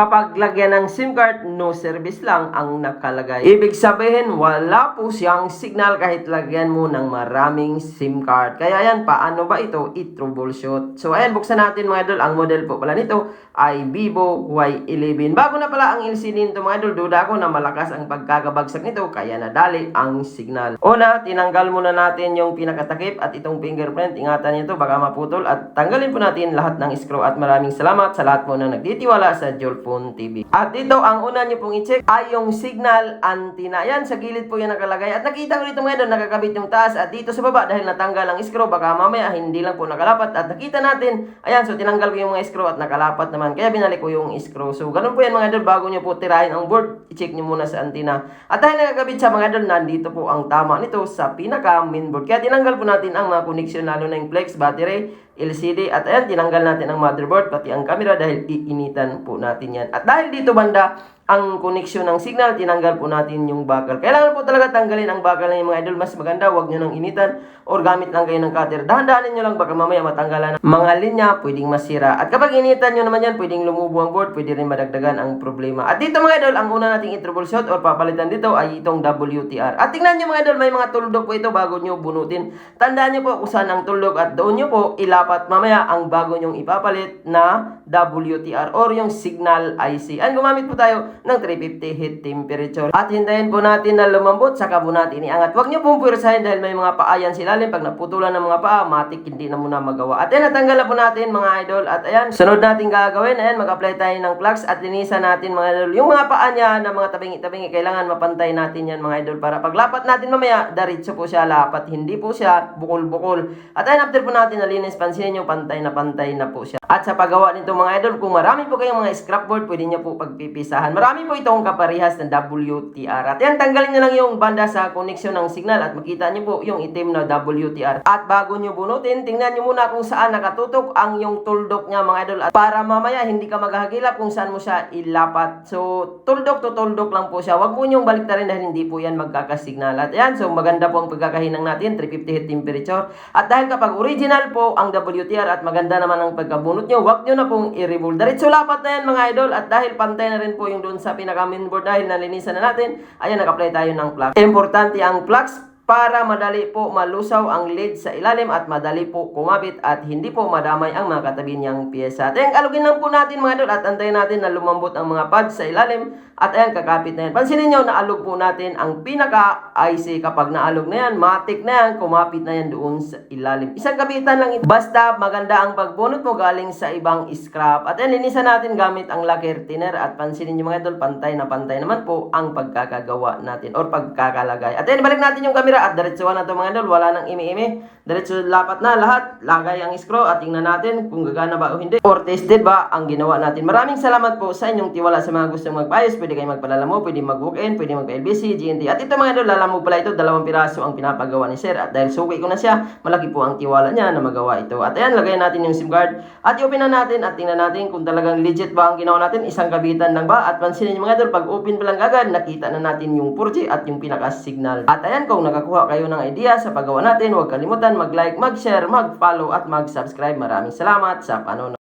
Kapag lagyan ng SIM card, no service lang ang nakalagay. Ibig sabihin, wala po siyang signal kahit lagyan mo ng maraming SIM card. Kaya yan, paano ba ito i-troubleshoot? So ayan, buksan natin mga idol. Ang model po pala nito ay Vivo Y11. Bago na pala ang LCD nito mga idol, duda ko na malakas ang pagkakabagsak nito, kaya nadali ang signal. Una, tinanggal muna natin yung pinakatakip at itong fingerprint. Ingatan nyo ito, baka maputol. At tanggalin po natin lahat ng screw. At maraming salamat sa lahat po na nagtitiwala sa Jolphone TV. At dito, ang una nyo pong i-check ay yung signal antenna. Yan, sa gilid po yan nakalagay. At nakita ko dito mga idol, nakakabit yung taas. At dito sa baba, dahil natanggal ang screw, baka mamaya hindi lang po nakalapat. At nakita natin, ayan, so tinanggal ko yung mga screw at nakalapat naman. Kaya binalik ko yung screw. So, ganun po yan mga idol, bago nyo po tirahin ang board, i-check nyo muna sa antenna. At dahil nakakabit sa mga idol, nandito po ang tama nito sa pinaka mainboard. Kaya tinanggal po natin ang mga connection, lalo na yung flex, battery, LCD, at ayan, tinanggal natin ang motherboard, pati ang camera dahil iinitan po natin yan. At dahil dito banda, ang connection ng signal, tinanggal po natin yung bakal. Kailangan po talaga tanggalin ang bakal ng mga idol. Mas maganda, huwag nyo nang initan or gamit lang kayo ng cutter. Dahan-dahanin nyo lang, baka mamaya matanggalan ng mga linya, pwedeng masira. At kapag initan nyo naman yan, pwedeng lumubo ang board, pwede rin madagdagan ang problema. At dito mga idol, ang una nating i-troubleshoot or papalitan dito ay itong WTR. At tingnan nyo mga idol, may mga tuldok po ito bago nyo bunutin. Tandaan nyo po kung saan ang tuldok at doon nyo po ilapat mamaya ang bago nyong ipapalit na WTR or yung signal IC. And gumamit po tayo ng 350 heat temperature. At hintayin po natin na lumambot, saka po natin iangat. Huwag nyo pong pwersahin dahil may mga paayan sila. Pag naputulan ng mga paa, matik hindi na muna magawa. At ayan, natanggal na po natin mga idol. At ayan, sunod natin gagawin. Ayan, mag-apply tayo ng flux at linisan natin mga idol. Yung mga paa niya na mga tabingi-tabingi, kailangan mapantay natin yan mga idol para paglapat natin mamaya, diretso po siya lapat. Hindi po siya bukol-bukol. At ayan, after po natin nalinis, pansinin nyo, pantay na po siya. At sa paggawa nito mga idol, kung marami po kayong mga scrapboard, pwede nyo po pagpipisahan. Marami po itong kaparehas ng WTR. At yan, tanggalin nyo lang yung banda sa connection ng signal at makita nyo po yung itim na WTR. At bago nyo bunutin, tingnan nyo muna kung saan nakatutok ang yung tuldok niya mga idol. At para mamaya hindi ka maghahagilap kung saan mo siya ilapat. So, tuldok to tuldok lang po siya. Huwag po nyong baliktarin dahil hindi po yan magkakasignal. At yan, so maganda po ang pagkakahinang natin, 350 heat temperature. At dahil kapag original po ang WTR at maganda naman ang pagkabunot nyo, huwag nyo na pong i-revolve. Diretso lapat na yan mga idol. At dahil pantay na rin po yung doon sa pinaka mainboard dahil nalinisan na natin, ayan, nag-apply tayo ng flux. Importante ang flux para madali po malusaw ang lead sa ilalim at madali po kumabit at hindi po madamay ang mga katabi niyang pyesa. At ayan, alugin lang po natin mga idol at antayin natin na lumambot ang mga pads sa ilalim at ayan, kakapit na yan. Pansinin nyo, naalog po natin ang pinaka-IC. Kapag naalog na yan, matik na yan, kumapit na yan doon sa ilalim. Isang kapitan lang ito. Basta maganda ang pagbunot mo galing sa ibang scrap. At ayan, linisan natin gamit ang lacquer thinner at pansinin nyo mga idol, pantay naman po ang pagkakagawa natin or pagkakalagay. At ayan, balik natin yung camera at diretsuhan na ito mga idol, wala nang imi-imi. Diretso lapat na lahat, lagay ang screw at tingnan natin kung gagana ba o hindi or tested ba ang ginawa natin. Maraming salamat po sa inyong tiwala. Sa mga gustong magpaayos, pwede kayong magpalala mo, pwede mag-walk-in, pwede mag-LBC, GNT. At ito mga idol, alam mo pala ito, 2 piraso ang pinapagawa ni Sir. At dahil suki ko na siya, malaki po ang tiwala niya na magawa ito. At ayan, lagayan natin yung SIM card at i-open na natin at tingnan natin kung talagang legit ba ang ginawa natin. Isang kabitan lang ba? At pansinin nyo mga idol, pag open pa lang agad, nakita na natin yung 4G at yung pinaka-signal. At ayan, kung nakakuha kayo ng idea sa paggawa natin, huwag kalimutan mag-like, mag-share, mag-follow at mag-subscribe. Maraming salamat sa panonood.